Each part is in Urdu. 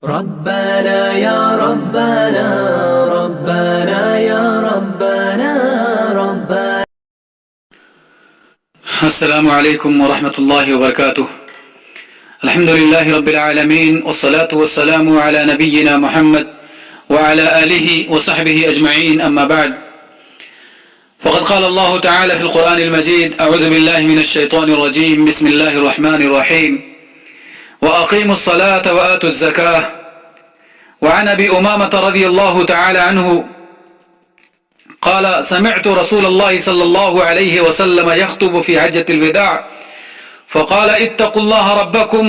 ربنا يا ربنا ربنا يا ربنا ربنا. السلام عليكم ورحمة الله وبركاته. الحمد لله رب العالمين، والصلاة والسلام على نبينا محمد وعلى آله وصحبه أجمعين، أما بعد، فقد قال الله تعالى في القرآن المجيد: أعوذ بالله من الشيطان الرجيم، بسم الله الرحمن الرحيم، وأقيموا الصلاة وآتوا الزكاة. وعن أبي أمامة رضي الله تعالى عنه قال: سمعت رسول الله صلى الله عليه وسلم يخطب في حجة الوداع فقال: اتقوا الله ربكم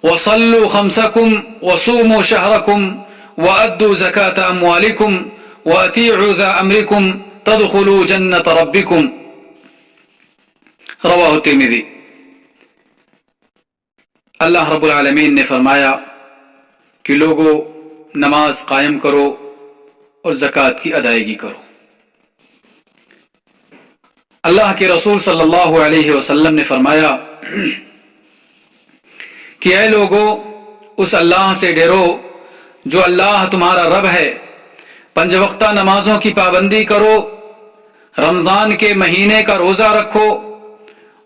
وصلوا خمسكم وصوموا شهركم وأدوا زكاة أموالكم وأطيعوا ذا أمركم تدخلوا جنة ربكم. رواہ الترمذی. اللہ رب العالمین نے فرمایا کہ لوگو، نماز قائم کرو اور زکوٰۃ کی ادائیگی کرو. اللہ کے رسول صلی اللہ علیہ وسلم نے فرمایا کہ اے لوگو، اس اللہ سے ڈرو جو اللہ تمہارا رب ہے، 5 وقتہ نمازوں کی پابندی کرو، رمضان کے مہینے کا روزہ رکھو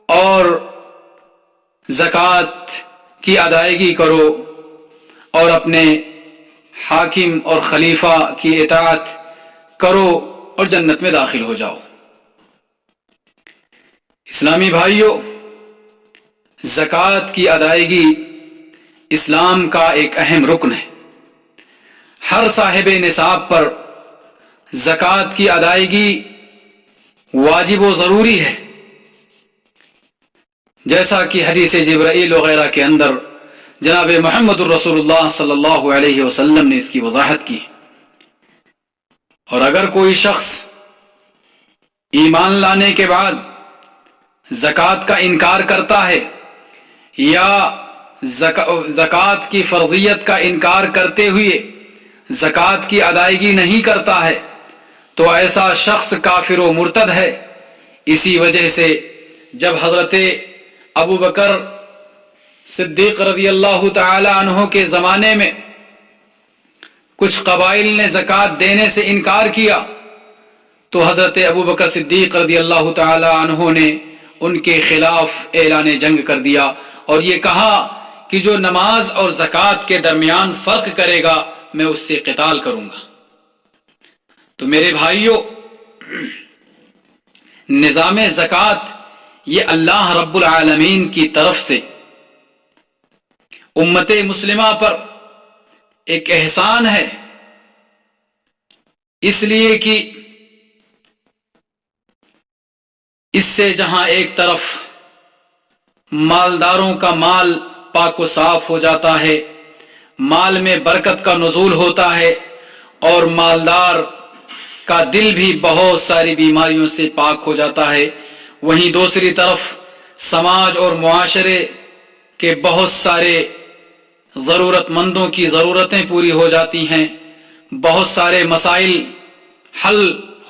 اور زکوٰۃ کی ادائیگی کرو اور اپنے حاکم اور خلیفہ کی اطاعت کرو اور جنت میں داخل ہو جاؤ. اسلامی بھائیوں، زکوٰۃ کی ادائیگی اسلام کا ایک اہم رکن ہے. ہر صاحب نصاب پر زکوٰۃ کی ادائیگی واجب و ضروری ہے، جیسا کہ حدیث جبرائیل وغیرہ کے اندر جناب محمد الرسول اللہ صلی اللہ علیہ وسلم نے اس کی وضاحت کی. اور اگر کوئی شخص ایمان لانے کے بعد زکوٰۃ کا انکار کرتا ہے یا زکوٰۃ کی فرضیت کا انکار کرتے ہوئے زکوٰۃ کی ادائیگی نہیں کرتا ہے تو ایسا شخص کافر و مرتد ہے. اسی وجہ سے جب حضرت ابو بکر صدیق رضی اللہ تعالی عنہ کے زمانے میں کچھ قبائل نے زکوٰۃ دینے سے انکار کیا تو حضرت ابو بکر صدیق رضی اللہ تعالی عنہ نے ان کے خلاف اعلان جنگ کر دیا اور یہ کہا کہ جو نماز اور زکوٰۃ کے درمیان فرق کرے گا میں اس سے قتال کروں گا. تو میرے بھائیوں، نظام زکوٰۃ یہ اللہ رب العالمین کی طرف سے امت مسلمہ پر ایک احسان ہے، اس لیے کہ اس سے جہاں ایک طرف مالداروں کا مال پاک و صاف ہو جاتا ہے، مال میں برکت کا نزول ہوتا ہے اور مالدار کا دل بھی بہت ساری بیماریوں سے پاک ہو جاتا ہے، وہیں دوسری طرف سماج اور معاشرے کے بہت سارے ضرورت مندوں کی ضرورتیں پوری ہو جاتی ہیں، بہت سارے مسائل حل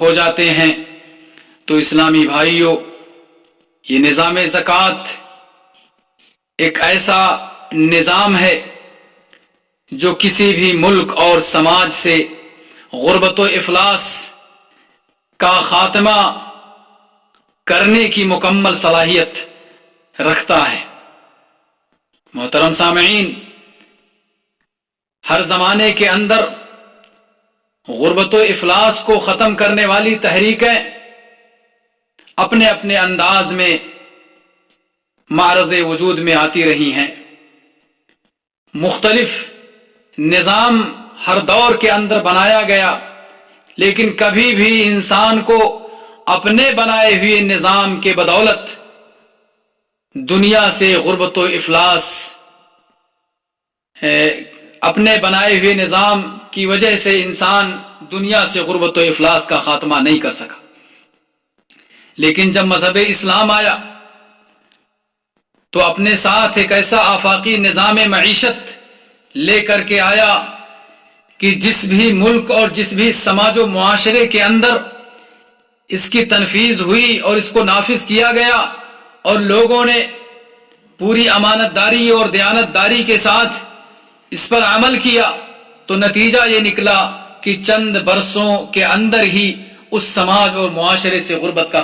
ہو جاتے ہیں. تو اسلامی بھائیوں، یہ نظام زکوٰۃ ایک ایسا نظام ہے جو کسی بھی ملک اور سماج سے غربت و افلاس کا خاتمہ کرنے کی مکمل صلاحیت رکھتا ہے. محترم سامعین، ہر زمانے کے اندر غربت و افلاس کو ختم کرنے والی تحریکیں اپنے اپنے انداز میں معرض وجود میں آتی رہی ہیں. مختلف نظام ہر دور کے اندر بنایا گیا، لیکن کبھی بھی انسان کو اپنے بنائے ہوئے نظام کے بدولت دنیا سے غربت و افلاس، اپنے بنائے ہوئے نظام کی وجہ سے انسان دنیا سے غربت و افلاس کا خاتمہ نہیں کر سکا. لیکن جب مذہب اسلام آیا تو اپنے ساتھ ایک ایسا آفاقی نظام معیشت لے کر کے آیا کہ جس بھی ملک اور جس بھی سماج و معاشرے کے اندر اس کی تنفیذ ہوئی اور اس کو نافذ کیا گیا اور لوگوں نے پوری امانت داری اور دیانت داری کے ساتھ اس پر عمل کیا تو نتیجہ یہ نکلا کہ چند برسوں کے اندر ہی اس سماج اور معاشرے سے غربت کا